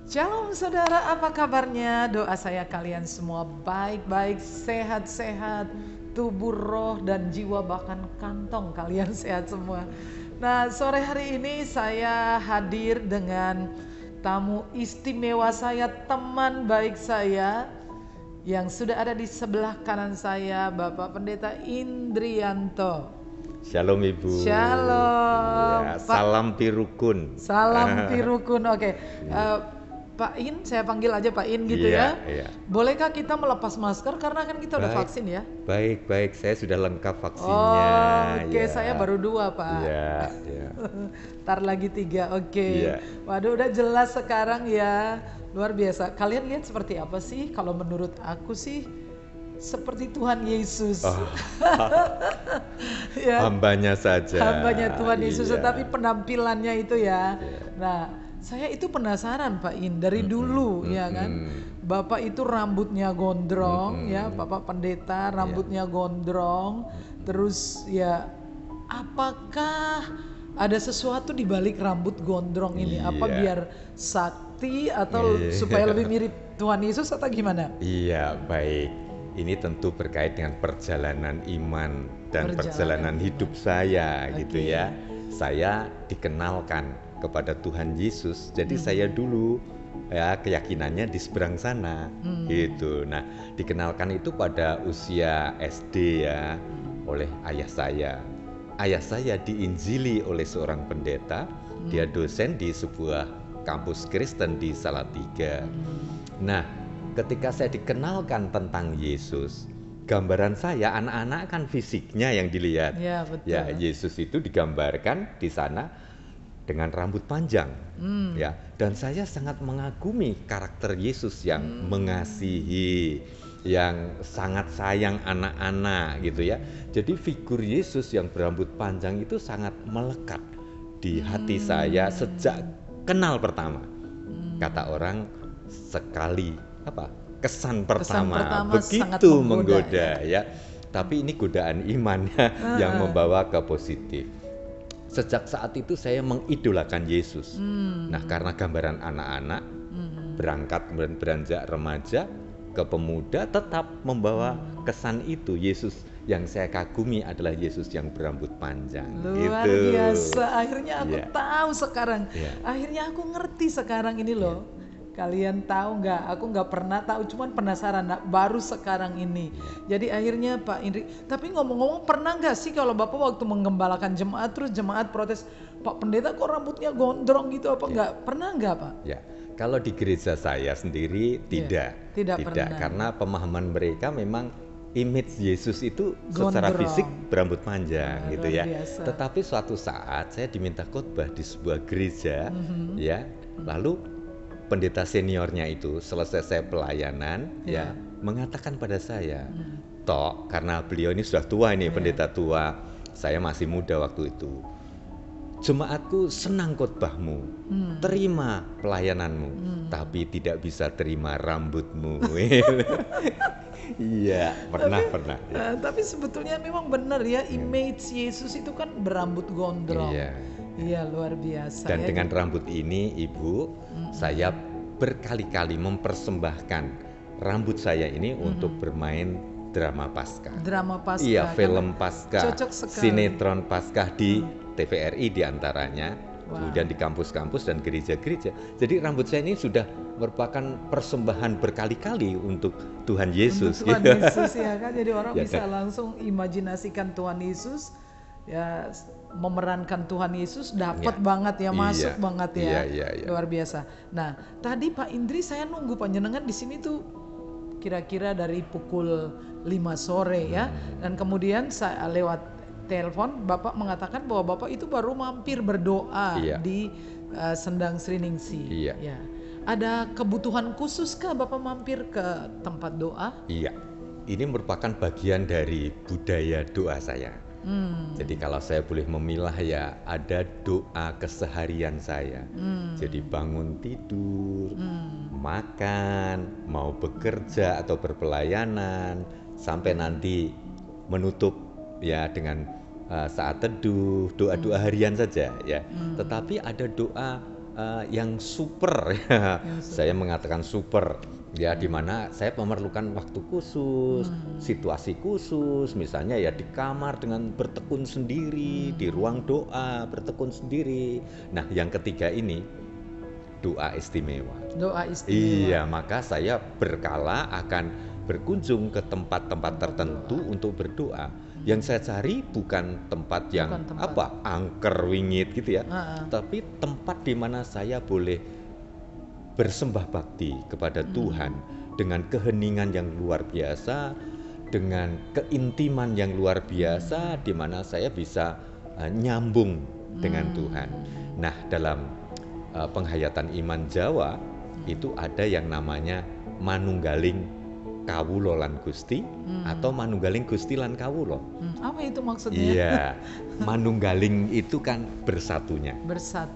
Shalom saudara, apa kabarnya? Doa saya kalian semua baik-baik, sehat-sehat, tubuh, roh, dan jiwa, bahkan kantong kalian sehat semua. Nah, sore hari ini saya hadir dengan tamu istimewa saya, teman baik saya yang sudah ada di sebelah kanan saya, Bapak Pendeta Indrianto. Shalom Ibu. Shalom, Ya, Pak. salam pirukun. Salam pirukun, oke. Iya. Pak In, saya panggil aja Pak In gitu Iya, ya. iya. Bolehkah kita melepas masker karena kan kita udah Baik, vaksin ya? baik, saya sudah lengkap vaksinnya. Oke, Ya, saya baru 2 Pak. iya, iya, Ntar lagi 3, oke. iya. Waduh, udah jelas sekarang ya. Luar biasa. Kalian lihat seperti apa sih? Kalau menurut aku sih seperti Tuhan Yesus. Oh, Ya, hambanya saja. hambanya Tuhan Yesus, Iya, tetapi penampilannya itu ya. iya. Nah, saya itu penasaran Pak In dari dulu ya kan. Bapak itu rambutnya gondrong ya, Bapak Pendeta rambutnya gondrong. Terus ya, apakah ada sesuatu di balik rambut gondrong ini? Apa Iya. biar sakti atau Iya. supaya lebih mirip Tuhan Yesus atau gimana? Iya, baik. Ini tentu berkait dengan perjalanan iman dan perjalanan hidup saya gitu Oke. ya. Saya dikenalkan kepada Tuhan Yesus. Jadi saya dulu ya keyakinannya di seberang sana gitu. Nah, dikenalkan itu pada usia SD ya oleh ayah saya. Ayah saya diinjili oleh seorang pendeta. Dia dosen di sebuah kampus Kristen di Salatiga. Nah, ketika saya dikenalkan tentang Yesus, gambaran saya anak-anak kan fisiknya yang dilihat. Ya, betul. Ya, Yesus itu digambarkan di sana dengan rambut panjang. Ya, dan saya sangat mengagumi karakter Yesus yang mengasihi, yang sangat sayang anak-anak gitu ya. Jadi figur Yesus yang berambut panjang itu sangat melekat di hati saya sejak kenal pertama. Kata orang sekali kesan pertama sangat begitu menggoda, menggoda ya. Tapi ini godaan imannya yang membawa ke positif. Sejak saat itu saya mengidolakan Yesus. Nah, karena gambaran anak-anak berangkat kemudian beranjak remaja ke pemuda tetap membawa kesan itu. Yesus yang saya kagumi adalah Yesus yang berambut panjang. Luar Gitu. biasa, akhirnya aku Iya. tahu sekarang. Iya. Akhirnya aku ngerti sekarang ini loh. Kalian tahu nggak? Aku nggak pernah tahu, cuman penasaran. Nah, baru sekarang ini. Jadi akhirnya Pak Indri. Tapi ngomong-ngomong, pernah nggak sih kalau Bapak waktu menggembalakan jemaat terus jemaat protes, Pak Pendeta kok rambutnya gondrong gitu apa nggak? Pernah nggak Pak? Ya, kalau di gereja saya sendiri tidak, tidak pernah. karena pemahaman mereka memang image Yesus itu secara Gondrong. fisik berambut panjang gitu luar ya. biasa. Tetapi suatu saat saya diminta khotbah di sebuah gereja, ya, lalu pendeta seniornya itu selesai saya pelayanan, ya, mengatakan pada saya, Tok, karena beliau ini sudah tua ini, pendeta tua, saya masih muda waktu itu. Jemaatku senang khotbahmu, terima pelayananmu, tapi tidak bisa terima rambutmu. Iya, pernah. Ya. Tapi sebetulnya memang benar ya, image Yesus itu kan berambut gondrong. Iya. Iya, luar biasa. Dan ya. dengan rambut ini, Ibu, saya berkali-kali mempersembahkan rambut saya ini untuk bermain drama Paskah. Drama Paskah. Iya, film karena Paskah, cocok sekali. sinetron Paskah di TVRI diantaranya, kemudian di kampus-kampus dan gereja-gereja. Jadi rambut saya ini sudah merupakan persembahan berkali-kali untuk Tuhan Yesus. Untuk Tuhan Yesus ya kan, jadi orang Ya bisa kan? langsung imajinasikan Tuhan Yesus, ya memerankan Tuhan Yesus, dapat Ya. banget ya, masuk Iya. banget ya, Iya. luar biasa. Nah, tadi Pak Indri saya nunggu panjenengan di sini tuh kira-kira dari pukul 5 sore ya, dan kemudian saya lewat telepon Bapak mengatakan bahwa Bapak itu baru mampir berdoa Iya. di Sendang Sriningsi. Iya. Ya. Ada kebutuhan khusus kah Bapak mampir ke tempat doa? Iya, ini merupakan bagian dari budaya doa saya. Jadi kalau saya boleh memilah ya, ada doa keseharian saya. Jadi bangun tidur, makan, mau bekerja atau berpelayanan, sampai nanti menutup ya dengan saat teduh, doa-doa harian saja ya. Tetapi ada doa yang super ya. Saya mengatakan super ya, di mana saya memerlukan waktu khusus, situasi khusus, misalnya ya di kamar dengan bertekun sendiri, di ruang doa bertekun sendiri. Nah, yang ketiga ini doa istimewa. Doa istimewa. Iya, maka saya berkala akan berkunjung ke tempat-tempat tertentu untuk berdoa. Yang saya cari bukan tempat yang angker wingit gitu ya, tapi tempat di mana saya boleh bersembah bakti kepada Tuhan dengan keheningan yang luar biasa, dengan keintiman yang luar biasa, di mana saya bisa nyambung dengan Tuhan. Nah, dalam penghayatan iman Jawa itu ada yang namanya manunggaling kawulo lan Gusti atau manunggaling Gusti lan kawulo. Apa itu maksudnya? Iya, manunggaling itu kan bersatunya.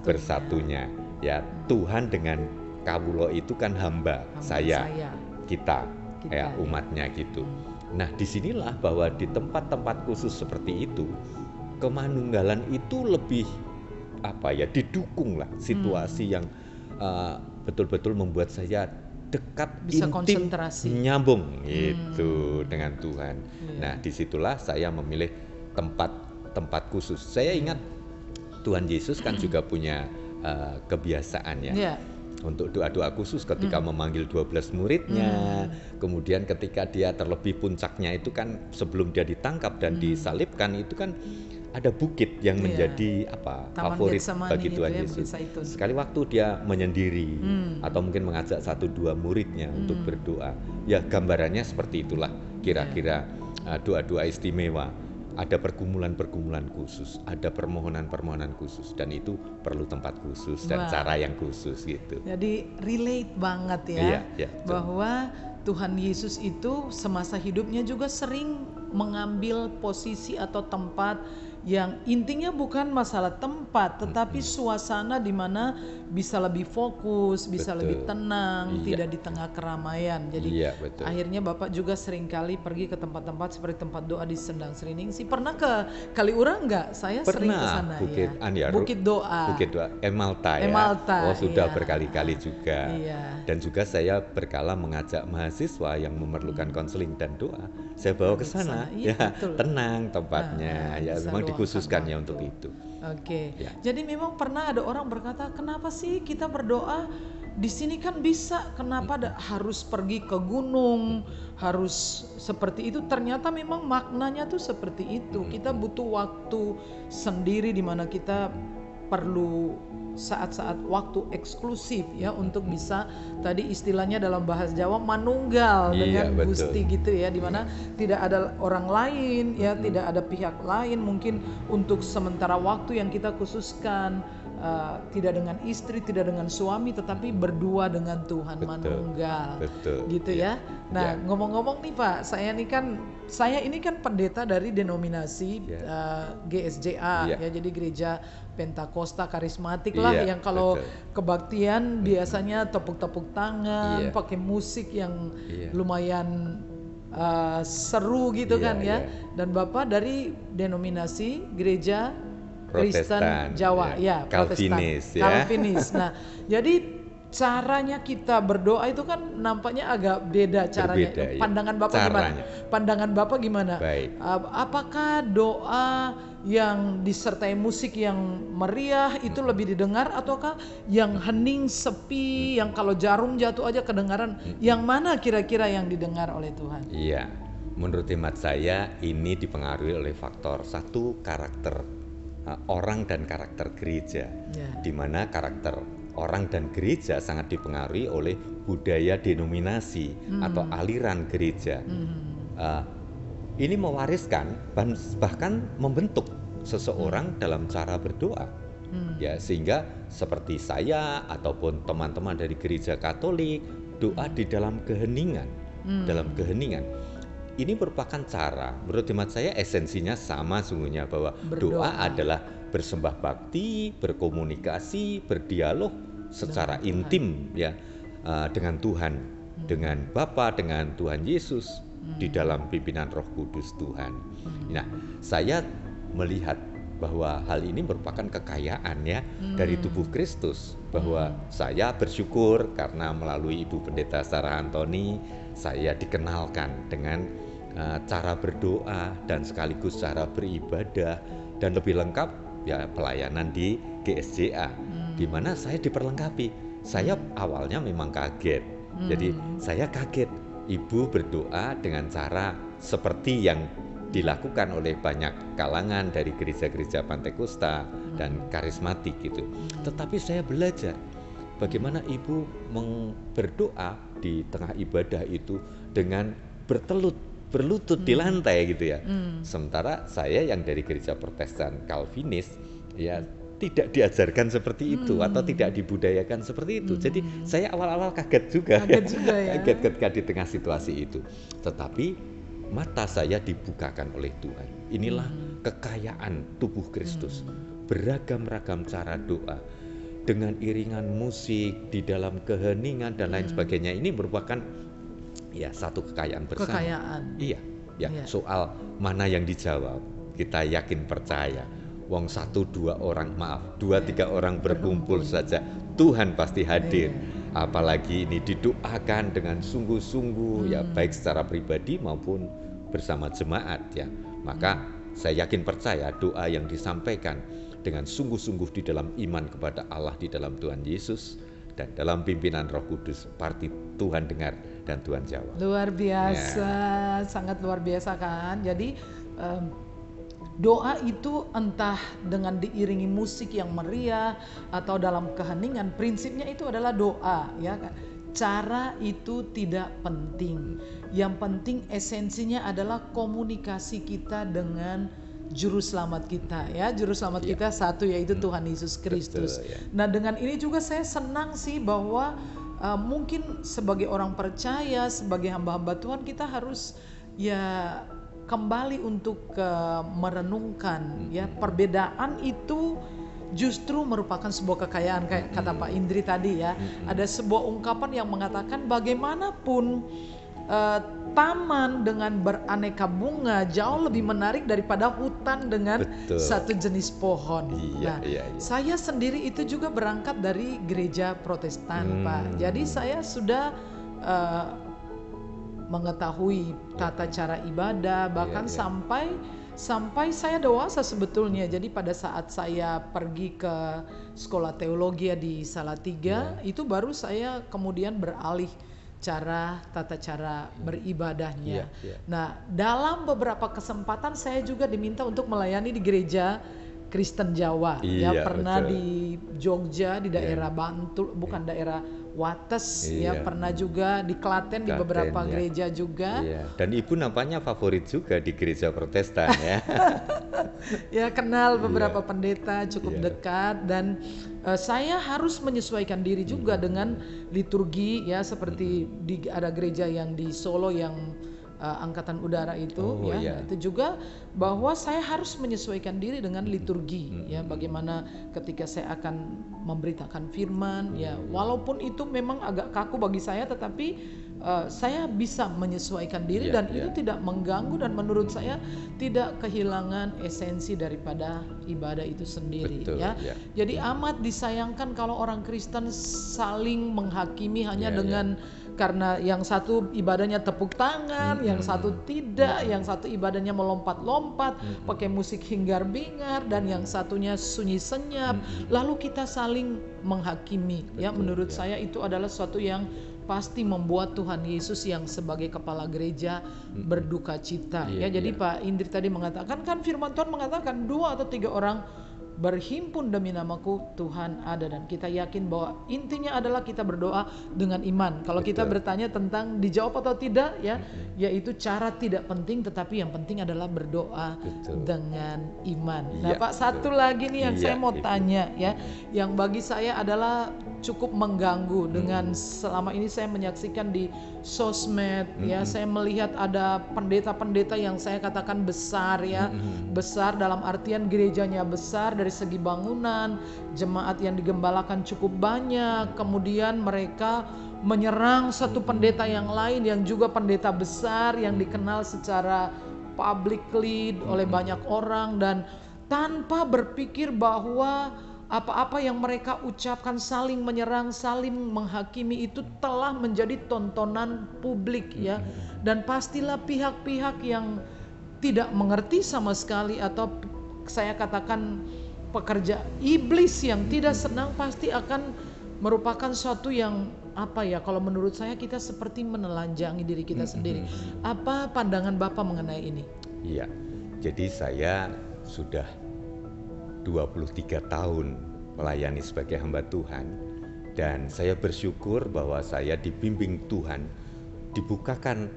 Bersatunya. Ya, Tuhan dengan kawulo itu kan hamba saya, kita ya, umatnya gitu. Nah, disinilah bahwa di tempat-tempat khusus seperti itu, kemanunggalan itu lebih didukung lah situasi yang betul-betul membuat saya dekat, bisa intim, konsentrasi, nyambung gitu dengan Tuhan. Nah, disitulah saya memilih tempat khusus. Saya ingat Tuhan Yesus kan juga punya kebiasaan ya. Untuk doa-doa khusus ketika memanggil 12 muridnya, kemudian ketika dia terlebih puncaknya itu kan sebelum dia ditangkap dan disalibkan itu kan ada bukit yang menjadi favorit bagi Tuhan Yesus. Sekali waktu dia menyendiri atau mungkin mengajak 1-2 muridnya untuk berdoa. Ya, gambarannya seperti itulah kira-kira doa-doa istimewa. Ada pergumulan-pergumulan khusus, ada permohonan-permohonan khusus, dan itu perlu tempat khusus dan cara yang khusus gitu. Jadi relate banget ya, bahwa Tuhan Yesus itu semasa hidupnya juga sering mengambil posisi atau tempat yang intinya bukan masalah tempat, tetapi suasana di mana bisa lebih fokus, bisa lebih tenang, tidak di tengah keramaian. Jadi akhirnya Bapak juga seringkali pergi ke tempat-tempat seperti tempat doa di Sendang Sriningsih. Pernah ke Kaliurang nggak? Saya sering ke sana ya. Bukit Doa. Emalta ya. Oh, sudah berkali-kali juga. Dan juga saya berkala mengajak mahasiswa yang memerlukan konseling dan doa. Saya bawa ke sana. Tenang tempatnya. Ya, memang dikhususkan ya untuk itu. Jadi memang pernah ada orang berkata, kenapa sih kita berdoa di sini kan bisa, kenapa harus pergi ke gunung, harus seperti itu? Ternyata memang maknanya tuh seperti itu. Kita butuh waktu sendiri di mana kita perlu saat-saat waktu eksklusif ya untuk bisa, tadi istilahnya dalam bahasa Jawa, manunggal dengan Gusti gitu ya, dimana tidak ada orang lain ya, tidak ada pihak lain mungkin untuk sementara waktu yang kita khususkan, tidak dengan istri, tidak dengan suami, tetapi berdua dengan Tuhan, manunggal gitu ya. Nah, ngomong-ngomong nih Pak, saya ini kan pendeta dari denominasi GSJA ya, jadi gereja Pentakosta Karismatik lah, yang kalau kebaktian biasanya tepuk-tepuk tangan, pakai musik yang lumayan seru gitu kan ya. Dan Bapak dari denominasi gereja Kristen Jawa Calvinis Calvinis. Nah, jadi caranya kita berdoa itu kan nampaknya agak beda caranya. Pandangan Bapak gimana? Pandangan Bapak gimana? Apakah doa yang disertai musik yang meriah itu lebih didengar, ataukah yang hening sepi, yang kalau jarum jatuh aja kedengaran? Yang mana kira-kira yang didengar oleh Tuhan? Iya, menurut hemat saya ini dipengaruhi oleh faktor satu, karakter orang dan karakter gereja, di mana karakter orang dan gereja sangat dipengaruhi oleh budaya denominasi atau aliran gereja. Ini mewariskan bahkan membentuk seseorang dalam cara berdoa, ya, sehingga seperti saya ataupun teman-teman dari gereja Katolik doa di dalam keheningan, Ini merupakan cara, menurut hemat saya esensinya sama sungguhnya, bahwa doa adalah bersembah bakti, berkomunikasi, berdialog secara intim ya dengan Tuhan, dengan Bapa, dengan Tuhan Yesus di dalam pimpinan Roh Kudus Tuhan. Nah, saya melihat bahwa hal ini merupakan kekayaan ya dari tubuh Kristus, bahwa saya bersyukur karena melalui Ibu Pendeta Sarah Antoni saya dikenalkan dengan cara berdoa dan sekaligus cara beribadah, dan lebih lengkap ya pelayanan di GSJA di mana saya diperlengkapi. Saya awalnya memang kaget. Jadi saya kaget Ibu berdoa dengan cara seperti yang dilakukan oleh banyak kalangan dari gereja-gereja Pantekusta dan karismatik gitu. Tetapi saya belajar bagaimana Ibu berdoa di tengah ibadah itu dengan berlutut di lantai gitu ya. Sementara saya yang dari gereja Protestan Calvinis ya tidak diajarkan seperti itu atau tidak dibudayakan seperti itu. Jadi saya awal-awal kaget juga ya. Kaget ketika di tengah situasi itu. Tetapi mata saya dibukakan oleh Tuhan. Inilah kekayaan tubuh Kristus. Beragam-ragam cara doa dengan iringan musik di dalam keheningan dan lain sebagainya. Ini merupakan ya satu kekayaan bersama. Iya. Soal mana yang dijawab, kita yakin percaya. Wong 1-2 orang, maaf 2-3 orang berkumpul saja Tuhan pasti hadir. Apalagi ini didoakan dengan sungguh-sungguh ya, baik secara pribadi maupun bersama jemaat ya. Maka saya yakin percaya doa yang disampaikan dengan sungguh-sungguh di dalam iman kepada Allah di dalam Tuhan Yesus dan dalam pimpinan Roh Kudus, pasti Tuhan dengar dan Tuhan jawab. Luar biasa, sangat luar biasa kan. Jadi doa itu entah dengan diiringi musik yang meriah atau dalam keheningan, prinsipnya itu adalah doa ya kan. Cara itu tidak penting. Yang penting esensinya adalah komunikasi kita dengan juru selamat kita ya. Juru selamat kita satu, yaitu Tuhan Yesus Kristus. Nah, dengan ini juga saya senang sih bahwa mungkin sebagai orang percaya, sebagai hamba-hamba Tuhan, kita harus ya kembali untuk merenungkan ya, perbedaan itu justru merupakan sebuah kekayaan. Kayak kata Pak Indri tadi ya, ada sebuah ungkapan yang mengatakan bagaimanapun taman dengan beraneka bunga jauh lebih menarik daripada hutan dengan satu jenis pohon. Saya sendiri itu juga berangkat dari gereja Protestan Pak. Jadi saya sudah mengetahui tata cara ibadah, bahkan sampai saya dewasa sebetulnya. Jadi pada saat saya pergi ke sekolah teologi di Salatiga, itu baru saya kemudian beralih tata cara beribadahnya. Nah, dalam beberapa kesempatan saya juga diminta untuk melayani di gereja Kristen Jawa. Pernah di Jogja, di daerah Bantul, bukan daerah Wates pernah juga di Klaten, di beberapa gereja juga. Dan Ibu nampaknya favorit juga di gereja Protestan ya. Ya, kenal beberapa pendeta cukup dekat, dan saya harus menyesuaikan diri juga dengan liturgi ya, seperti ada gereja yang di Solo yang Angkatan Udara itu itu juga bahwa saya harus menyesuaikan diri dengan liturgi ya, bagaimana ketika saya akan memberitakan firman ya, walaupun itu memang agak kaku bagi saya, tetapi saya bisa menyesuaikan diri dan itu tidak mengganggu, dan menurut saya tidak kehilangan esensi daripada ibadah itu sendiri. Jadi amat disayangkan kalau orang Kristen saling menghakimi hanya dengan karena yang satu ibadahnya tepuk tangan, yang satu tidak, yang satu ibadahnya melompat-lompat, pakai musik hingar-bingar, dan yang satunya sunyi senyap. Lalu kita saling menghakimi. Menurut saya itu adalah sesuatu yang pasti membuat Tuhan Yesus yang sebagai kepala gereja berduka cita. Jadi Pak Indri tadi mengatakan, kan firman Tuhan mengatakan 2 atau 3 orang berhimpun demi namaku, Tuhan ada. Dan kita yakin bahwa intinya adalah kita berdoa dengan iman. Kalau kita bertanya tentang dijawab atau tidak yaitu cara tidak penting, tetapi yang penting adalah berdoa dengan iman. Nah Pak, satu lagi nih yang saya mau tanya ya, yang bagi saya adalah cukup mengganggu dengan selama ini saya menyaksikan di sosmed saya melihat ada pendeta-pendeta yang saya katakan besar besar dalam artian gerejanya besar dari segi bangunan, jemaat yang digembalakan cukup banyak, kemudian mereka menyerang satu pendeta yang lain yang juga pendeta besar yang dikenal secara publicly oleh banyak orang, dan tanpa berpikir bahwa apa-apa yang mereka ucapkan saling menyerang, saling menghakimi itu telah menjadi tontonan publik ya. Dan pastilah pihak-pihak yang tidak mengerti sama sekali, atau saya katakan pekerja iblis yang tidak senang, pasti akan merupakan suatu yang apa ya, kalau menurut saya kita seperti menelanjangi diri kita sendiri. Apa pandangan Bapak mengenai ini? Iya, jadi saya sudah 23 tahun melayani sebagai hamba Tuhan, dan saya bersyukur bahwa saya dibimbing Tuhan, dibukakan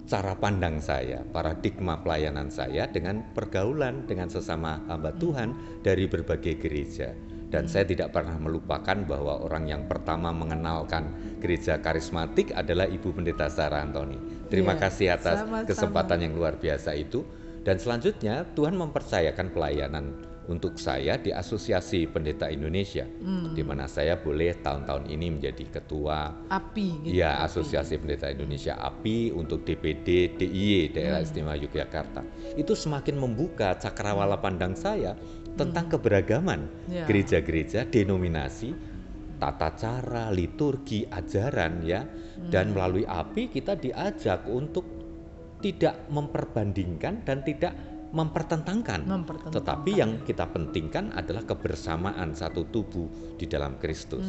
cara pandang saya, paradigma pelayanan saya dengan pergaulan dengan sesama hamba Tuhan dari berbagai gereja. Dan saya tidak pernah melupakan bahwa orang yang pertama mengenalkan gereja karismatik adalah Ibu Pendeta Sarah Antoni. Terima kasih atas kesempatan yang luar biasa itu. Dan selanjutnya Tuhan mempercayakan pelayanan untuk saya di Asosiasi Pendeta Indonesia, di mana saya boleh tahun-tahun ini menjadi ketua API. Gitu, ya, Asosiasi Pendeta Indonesia API untuk DPD DIY Daerah Istimewa Yogyakarta. Itu semakin membuka cakrawala pandang saya tentang keberagaman gereja-gereja, denominasi, tata cara, liturgi, ajaran ya. Dan melalui API kita diajak untuk tidak memperbandingkan dan tidak mempertentangkan. Tetapi yang kita pentingkan adalah kebersamaan satu tubuh di dalam Kristus.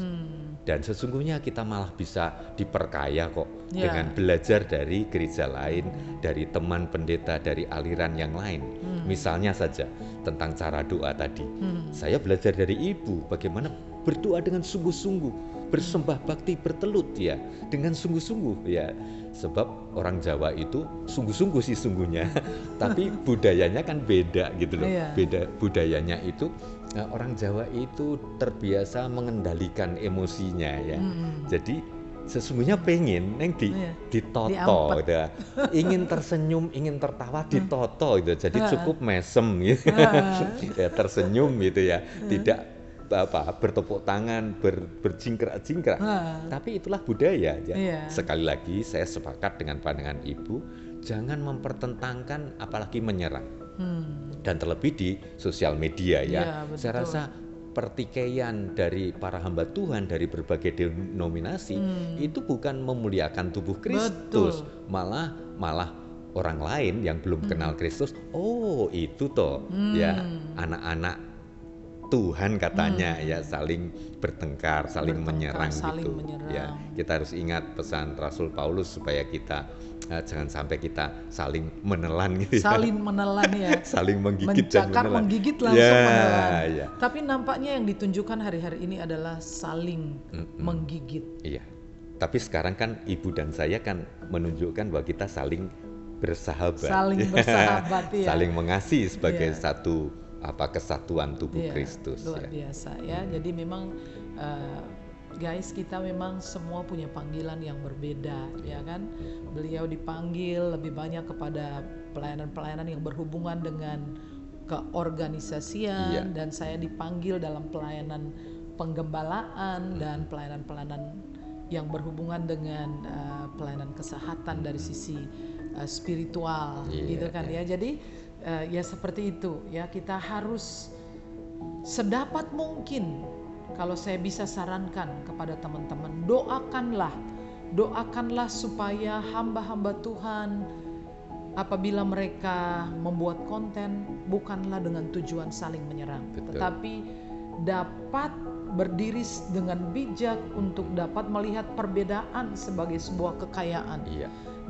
Dan sesungguhnya kita malah bisa diperkaya kok dengan belajar dari gereja lain, dari teman pendeta, dari aliran yang lain. Misalnya saja tentang cara doa tadi. Saya belajar dari Ibu bagaimana berdoa dengan sungguh-sungguh, bersembah bakti bertelut ya, dengan sungguh-sungguh ya. Sebab orang Jawa itu sungguh-sungguh sih sungguhnya, tapi budayanya kan beda gitu loh. Beda budayanya itu, orang Jawa itu terbiasa mengendalikan emosinya ya. Jadi sesungguhnya pengen neng ditoto gitu. Ingin tersenyum, ingin tertawa ditoto gitu. Jadi cukup mesem gitu. Ya, tersenyum gitu ya. Tidak bertepuk tangan, berjingkrak-jingkrak. Tapi itulah budaya ya. Sekali lagi saya sepakat dengan pandangan Ibu, jangan mempertentangkan apalagi menyerang. Dan terlebih di sosial media ya. Saya rasa pertikaian dari para hamba Tuhan dari berbagai denominasi itu bukan memuliakan tubuh Kristus, malah orang lain yang belum kenal Kristus, oh itu toh ya anak-anak Tuhan katanya ya, saling bertengkar, saling menyerang gitu. Ya, kita harus ingat pesan Rasul Paulus supaya kita jangan sampai kita saling menelan gitu ya. Saling menelan ya. Saling menggigit dan menelan. Menggigit langsung menelan. Ya. Tapi nampaknya yang ditunjukkan hari-hari ini adalah saling menggigit. Iya. Tapi sekarang kan Ibu dan saya kan menunjukkan bahwa kita saling bersahabat. Saling bersahabat ya. Saling mengasihi sebagai satu kesatuan tubuh Kristus. Luar biasa ya. Jadi memang guys, kita memang semua punya panggilan yang berbeda ya kan. Beliau dipanggil lebih banyak kepada pelayanan-pelayanan yang berhubungan dengan keorganisasian, dan saya dipanggil dalam pelayanan penggembalaan dan pelayanan-pelayanan yang berhubungan dengan pelayanan kesehatan dari sisi spiritual gitu kan ya. Jadi ya seperti itu ya, kita harus sedapat mungkin, kalau saya bisa sarankan kepada teman-teman, doakanlah supaya hamba-hamba Tuhan apabila mereka membuat konten bukanlah dengan tujuan saling menyerang. Betul. Tetapi dapat berdiri dengan bijak untuk dapat melihat perbedaan sebagai sebuah kekayaan.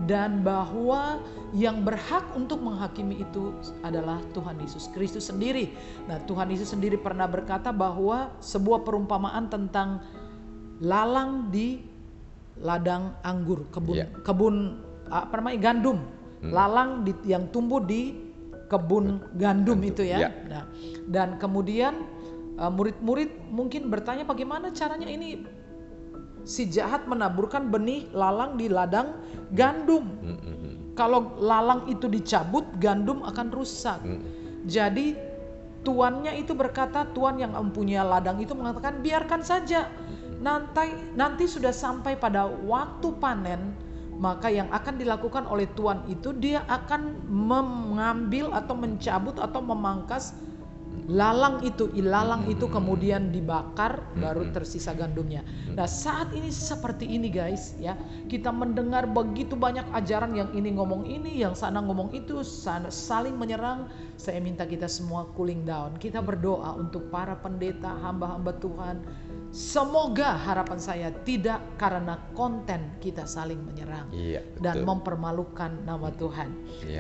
Dan bahwa yang berhak untuk menghakimi itu adalah Tuhan Yesus Kristus sendiri. Nah, Tuhan Yesus sendiri pernah berkata bahwa sebuah perumpamaan tentang lalang di ladang anggur, kebun gandum. Lalang yang tumbuh di kebun gandum itu ya. Nah, dan kemudian murid-murid mungkin bertanya, bagaimana caranya ini si jahat menaburkan benih lalang di ladang gandum. Kalau lalang itu dicabut, gandum akan rusak. Jadi tuannya itu berkata, tuan yang mempunyai ladang itu mengatakan, biarkan saja. Nanti sudah sampai pada waktu panen, maka yang akan dilakukan oleh tuan itu, dia akan mengambil atau mencabut atau memangkas Lalang itu, ilalang itu kemudian dibakar, baru tersisa gandumnya. Nah, saat ini seperti ini guys ya, kita mendengar begitu banyak ajaran, yang ini ngomong ini, yang sana ngomong itu, saling menyerang. Saya minta kita semua cooling down. Kita berdoa untuk para pendeta, hamba-hamba Tuhan. Semoga harapan saya tidak karena konten kita saling menyerang dan mempermalukan nama Tuhan.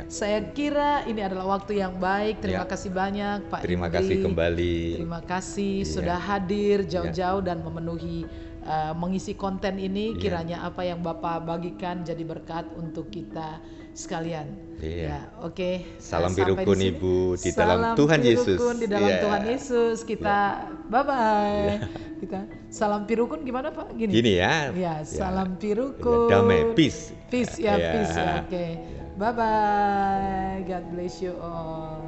Saya kira ini adalah waktu yang baik. Terima kasih banyak Pak Terima Indri. kasih kembali. Terima kasih sudah hadir jauh-jauh dan memenuhi mengisi konten ini. Kiranya apa yang Bapak bagikan jadi berkat untuk kita sekalian. Oke. Salam pirukun Ibu di dalam Tuhan Yesus. Di dalam Tuhan Yesus. Kita bye bye. Kita salam pirukun gimana Pak? Gini ya. Salam pirukun. Damai, peace. Peace peace. Oke. Bye bye. God bless you all.